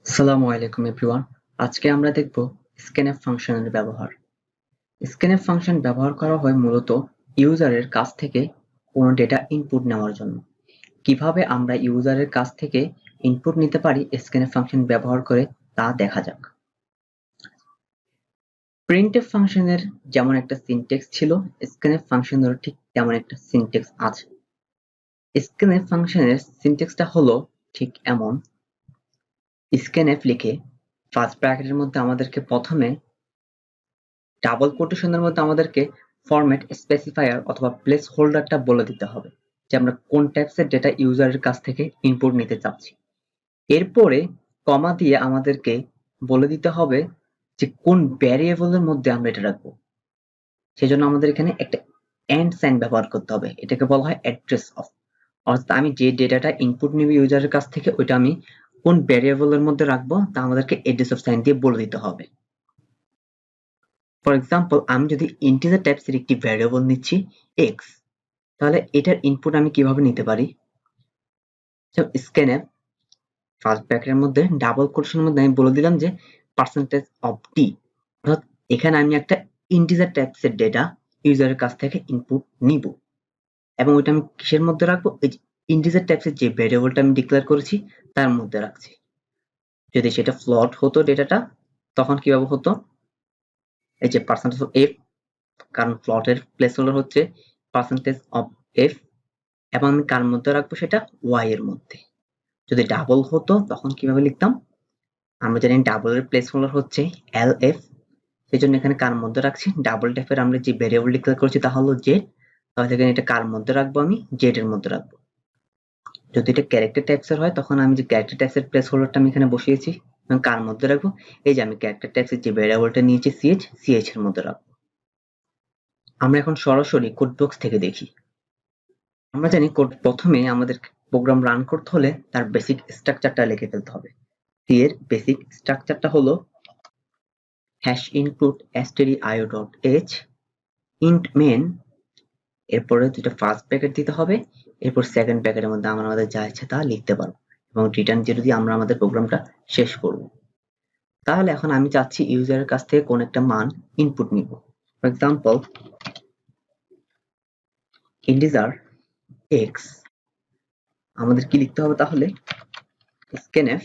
আসসালামু আলাইকুম এভরিওয়ান। আজকে আমরা দেখব scanf ফাংশনের ব্যবহার। scanf ফাংশন ব্যবহার করা হয় মূলত ইউজারের কাছ থেকে কোনো ডেটা ইনপুট নেওয়ার জন্য। কিভাবে আমরা ইউজারের কাছ থেকে ইনপুট নিতে পারি scanf ফাংশন ব্যবহার করে তা দেখা যাক। printf ফাংশনের যেমন একটা সিনট্যাক্স ছিল, scanf ফাংশনেরও ঠিক তেমন একটা সিনট্যাক্স আছে। scanf ফাংশনের সিনট্যাক্সটা হলো ঠিক এমন: scanf লিখে ফার্স্ট ব্র্যাকেটের মধ্যে আমাদেরকে প্রথমে ডাবল কোটেশনের মধ্যে আমাদেরকে ফরম্যাট স্পেসিফায়ার অথবা প্লেস হোল্ডারটা বলে দিতে হবে যে আমরা কোন টাইপসের ডেটা ইউজারের কাছ থেকে ইনপুট নিতে চাচ্ছি। এরপরে কমা দিয়ে আমাদেরকে বলে দিতে হবে যে কোন ভ্যারিয়েবলের মধ্যে আমরা এটা রাখবো। সেজন্য আমাদের এখানে একটা এন্ড সাইন ব্যবহার করতে হবে, এটাকে বলা হয় অ্যাড্রেস অফ। অর্থাৎ আমি যে ডেটাটা ইনপুট নিব ইউজারের কাছ থেকে ওইটা আমি কোন ভ্যারিয়েবলের মধ্যে রাখবো তা আমাদেরকে অ্যাড্রেস অফ সাইন দিয়ে বলে দিতে হবে। ফর এক্সাম্পল, আমি যদি ইন্টিজার টাইপসের একটি ভ্যারিয়েবল নিচ্ছি x, তাহলে এটার ইনপুট আমি কিভাবে নিতে পারি? scanf ফার্স্ট ব্র্যাকেটের মধ্যে ডাবল কোটেশনের মধ্যে আমি বলে দিলাম যে পার্সেন্টেজ অফ টি, অর্থাৎ এখানে আমি একটা ইন্টিজার টাইপসের ডেটা ইউজারের কাছ থেকে ইনপুট নিব এবং ওইটা আমি কিসের মধ্যে রাখবো? এই ইন্টিজার টাইপসের যে ভ্যারিয়েবলটা আমি ডিক্লেয়ার করেছি তার মধ্যে রাখছি। যদি সেটা ফ্লট হতো ডেটাটা, তখন কিভাবে হতো? এই যে পার্সেন্টেজ অফ এফ, কারণ ফ্লটের প্লেস হোল্ডার হচ্ছে পার্সেন্টেজ অফ এফ, এবং আমি কার মধ্যে রাখবো? সেটা ওয়াই এর মধ্যে। যদি ডাবল হতো তখন কিভাবে লিখতাম? আমরা জানি ডাবল এর প্লেস হোল্ডার হচ্ছে এল এফ, সেই জন্য এখানে কার মধ্যে রাখছি? ডাবল টাইপের আমরা যে ভ্যারিয়েবল ডিক্লেয়ার করছি তা হলো জেড, তাহলে এখানে এটা কার মধ্যে রাখবো? আমি জেড এর মধ্যে রাখবো। যদি এটা ক্যারেক্টার টাইপসের হয় তখন আমি যে ক্যারেক্টার টাইপসের প্লেস হোল্ডারটা আমি এখানে বসিয়েছি এবং কার মধ্যে রাখবো? এই যে আমি ক্যারেক্টার টাইপসের যে ভ্যারিয়েবলটা নিয়েছি সিএইচ এর মধ্যে রাখবো। আমরা এখন সরাসরি কোড বক্স থেকে দেখি। আমরা জানি কোড প্রথমে আমাদের প্রোগ্রাম রান করতে হলে তার বেসিক স্ট্রাকচারটা লিখে ফেলতে হবে। সি এর বেসিক স্ট্রাকচারটা হলো hash include stdio.h int main, এরপরে দুটো ফার্স্ট ব্র্যাকেট দিতে হবে, এরপর সেকেন্ড ব্র্যাকেটের মধ্যে আমরা আমাদের যা ইচ্ছা তা লিখতে পারবো এবং রিটার্ন জিরো দিয়ে আমরা আমাদের প্রোগ্রামটা শেষ করব। তাহলে এখন আমি চাচ্ছি ইউজারের কাছ থেকে কোন একটা মান ইনপুট নিব। ফর এক্সাম্পল, ইন্টিজার x, আমাদের কি লিখতে হবে? তাহলে scanf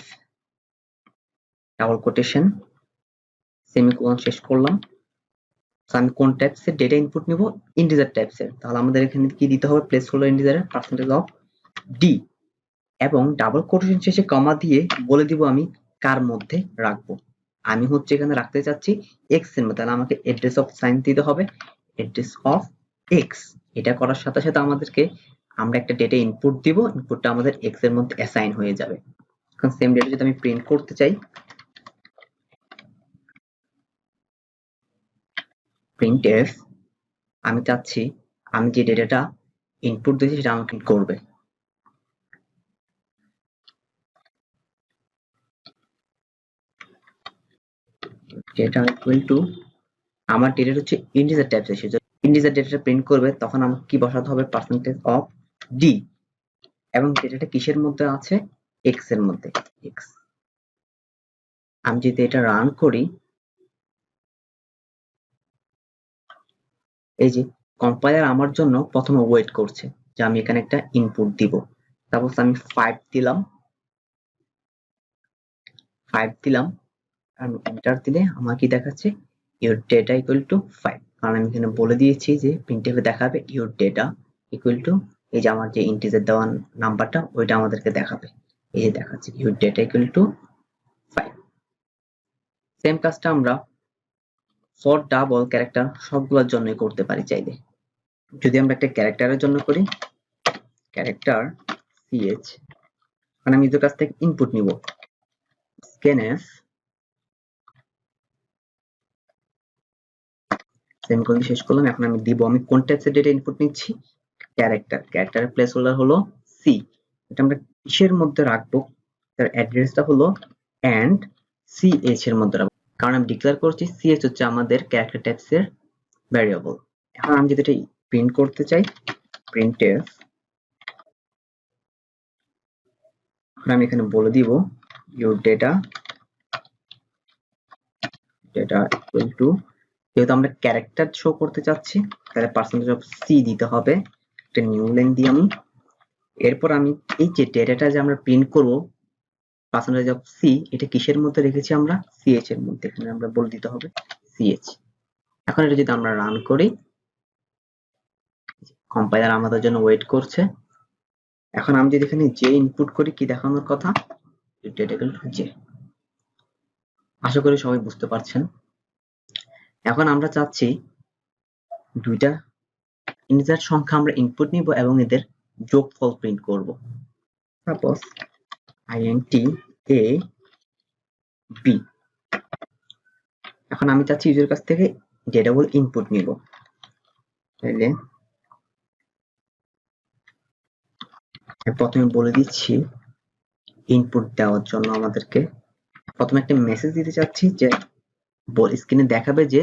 ডাবল কোটেশন সেমিকোলন শেষ করলাম। আমি কোন টাইপসের ডেটা ইনপুট নিব? ইন্টিজার টাইপসের। তাহলে আমাদের এখানে কি দিতে হবে? প্লেস হোল্ডার ইন্টিজারের পার্সেন্টেজ অফ ডি এবং ডাবল কোটেশন শেষে কমা দিয়ে বলে দিব আমি কার মধ্যে রাখবো। আমি হচ্ছে এখানে রাখতে চাচ্ছি এক্স এর মধ্যে, তাহলে আমাকে অ্যাড্রেস অফ সাইন দিতে হবে অ্যাড্রেস অফ এক্স। এটা করার সাথে সাথে আমাদেরকে আমরা একটা ডেটা ইনপুট দিব, ইনপুটটা আমাদের এক্স এর মধ্যে অ্যাসাইন হয়ে যাবে। এখন সেম ডেটা যদি আমি প্রিন্ট করতে চাই, printf, আমি চাচ্ছি আমি যে ডেটাটা ইনপুট দিয়েছি সেটা আমাকে করবে। ডেটা ইকুয়াল টু, আমার ডেটা হচ্ছে ইন্টিজার টাইপস, সেজন্য ইন্টিজার ডেটাটা প্রিন্ট করবে, তখন আমাকে কি বসাতে হবে? পার্সেন্টেজ অফ ডি, এবং ডেটাটা কিসের মধ্যে আছে? এক্স এর মধ্যে। এক্স। আমি যদি এটা রান করি, এই যে কম্পাইলার আমার জন্য প্রথমে ওয়েট করছে যে আমি এখানে একটা ইনপুট দিব। সাপোজ আমি 5 দিলাম, 5 দিলাম, আমি এন্টার দিলে আমার কি দেখাচ্ছে? ইউর ডেটা ইকুয়াল টু 5, কারণ আমি এখানে বলে দিয়েছি যে প্রিন্টএফে দেখাবে ইউর ডেটা ইকুয়াল টু, এই যে আমার যে ইন্টিজার দেওয়া নাম্বারটা ওইটা আমাদেরকে দেখাবে। এই যে দেখাচ্ছে your data equal to 5। Same কাজটা আমরা ফর ডাবল ক্যারেক্টার সবগুলোর জন্যই করতে পারি চাইলে। যদি আমরা একটা ক্যারেক্টারের জন্য করি, ক্যারেক্টার ch, মানে আমি এদের কাছ থেকে ইনপুট নিব scanf সেমিকোলন শেষ করলাম। এখন আমি দিব আমি কোন টাইপসের ডেটা ইনপুট নিচ্ছি? ক্যারেক্টার। ক্যারেক্টারের প্লেস হোল্ডার হলো সি। এটা আমরা কিসের মধ্যে রাখবো? তার অ্যাড্রেসটা হলো এন্ড ch এর মধ্যে রাখবো, কারণ আমি ডিক্লেয়ার করছি ch হচ্ছে আমাদের ক্যারেক্টার টাইপসের ভ্যারিয়েবল। এখন আমি যদি এটা প্রিন্ট করতে চাই, printf, আমি এখানে বলে দিব your data data equal to, যেহেতু আমরা ক্যারেক্টার শো করতে চাচ্ছি তাহলে পার্সেন্টেজ অফ সি দিতে হবে, একটা নিউ লাইন দিই আমি। এরপর আমি এই যে ডেটাটা যে আমরা প্রিন্ট করব পার্সেন্টেজ অফ সি, এটা কিসের মধ্যে রেখেছি আমরা, সিএচ এর মধ্যে, এখানে আমরা বলে দিতে হবে সিএচ। এখন এটা যদি আমরা রান করি, কম্পাইলার আমাদের জন্য ওয়েট করছে। এখন আমি যদি এখানে জে ইনপুট করি, কি দেখানোর কথা, ডেটা ইকুয়াল টু জে। আশা করি সবাই বুঝতে পারছেন। এখন আমরা চাচ্ছি দুইটা ইন্টিজার সংখ্যা আমরা ইনপুট নিব এবং এদের যোগফল প্রিন্ট করব। Suppose int a b। এখন আমি চাচ্ছি ইউজারের কাছ থেকে ডেটাগুলো ইনপুট নিব, তাহলে প্রথমে বলে দিচ্ছি ইনপুট দেওয়ার জন্য আমাদেরকে প্রথমে একটা মেসেজ দিতে চাচ্ছি যে স্ক্রিনে দেখাবে যে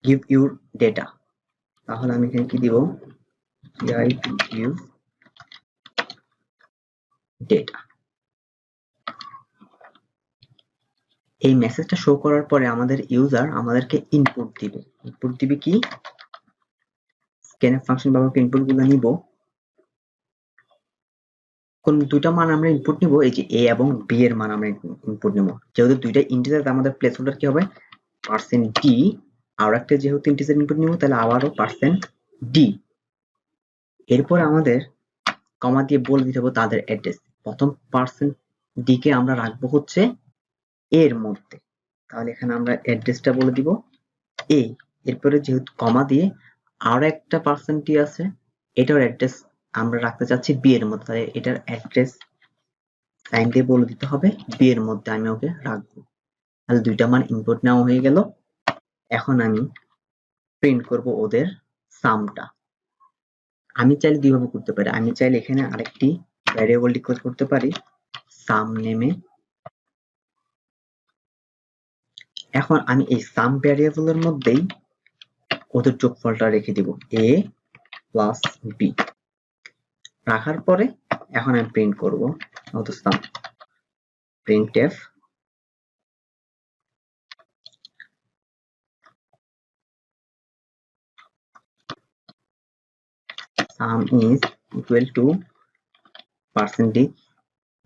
গিভ ইউর ডেটা। তাহলে আমি এখানে কি দিব, give data। এই মেসেজটা শো করার পরে আমাদের ইউজার আমাদেরকে ইনপুট দিবে। ইনপুট দিবে কি, scanf ফাংশন ব্যবহার করে ইনপুট গুলো নিব। কোন দুইটা মান আমরা ইনপুট নিব, এই যে a এবং b এর মান আমরা ইনপুট নিব। যেহেতু দুইটা ইন্টিজার, আমাদের প্লেস হোল্ডার কি হবে %d, আর একটা যেহেতু ইন্টিজার ইনপুট নিব তাহলে আবারও %d। এরপর আমাদের কমা দিয়ে বলে দিতে হবে তাদের অ্যাড্রেস। প্রথম %d কে আমরা রাখবো হচ্ছে এর মধ্যে, তাহলে এখানে আমরা অ্যাড্রেসটা বলে দিব a। এরপরে যেহেতু কমা দিয়ে আরো একটা %d আছে, এটার অ্যাড্রেস আমরা রাখতে চাচ্ছি b এর মধ্যে, তাহলে এটার অ্যাড্রেস লাইন দিয়ে বলে দিতে হবে b এর মধ্যে আমি ওকে রাখবো। তাহলে দুইটা মান ইনপুট নেওয়া হয়ে গেল। এখন আমি প্রিন্ট করব ওদের সামটা। আমি চাইলে দুইভাবে করতে পারি, আমি চাইলে এখানে আরেকটি ভ্যারিয়েবল ডিক্লেয়ার করতে পারি সাম নেমে। এখন আমি এই সাম ভ্যারিয়েবলের মধ্যেই ওদের যোগফলটা রেখে দিব a প্লাস b। রাখার পরে এখন আমি প্রিন্ট করব ওদের সাম, printf sum is equal to %d।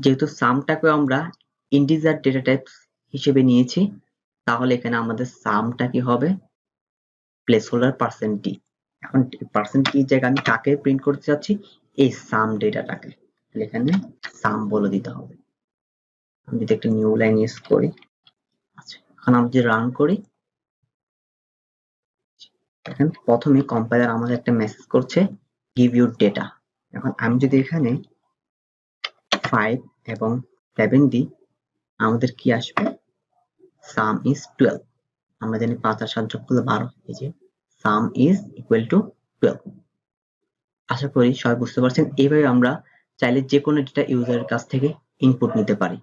যেহেতু সামটাকে আমরা ইন্টিজার ডেটা টাইপস হিসেবে নিয়েছি, তাহলে এখানে আমাদের সামটা কি হবে, প্লেস হোল্ডার %d। এখন %d জায়গায় আমি কাকে প্রিন্ট করতে চাচ্ছি, এই সাম ডেটাটাকে, তাহলে এখানে সাম বলে দিতে হবে। আমি যদি একটা নিউ লাইন ইউজ করি, আচ্ছা এখন আমি যদি রান করি, এখন প্রথমে কম্পাইলার আমাদের একটা মেসেজ করছে গিভ ইউর ডেটা। এখন আমি যদি এখানে 5 এবং 7 দিই, আমাদের কি আসবে, সাম ইজ 12। আমরা জানি 5 আর 7 যোগ করলে 12, এই যে সাম ইজ ইকুয়াল টু 12। আশা করি সবাই বুঝতে পারছেন। এইভাবে আমরা চাইলে যে কোনো ডেটা ইউজারের কাছ থেকে ইনপুট নিতে পারি।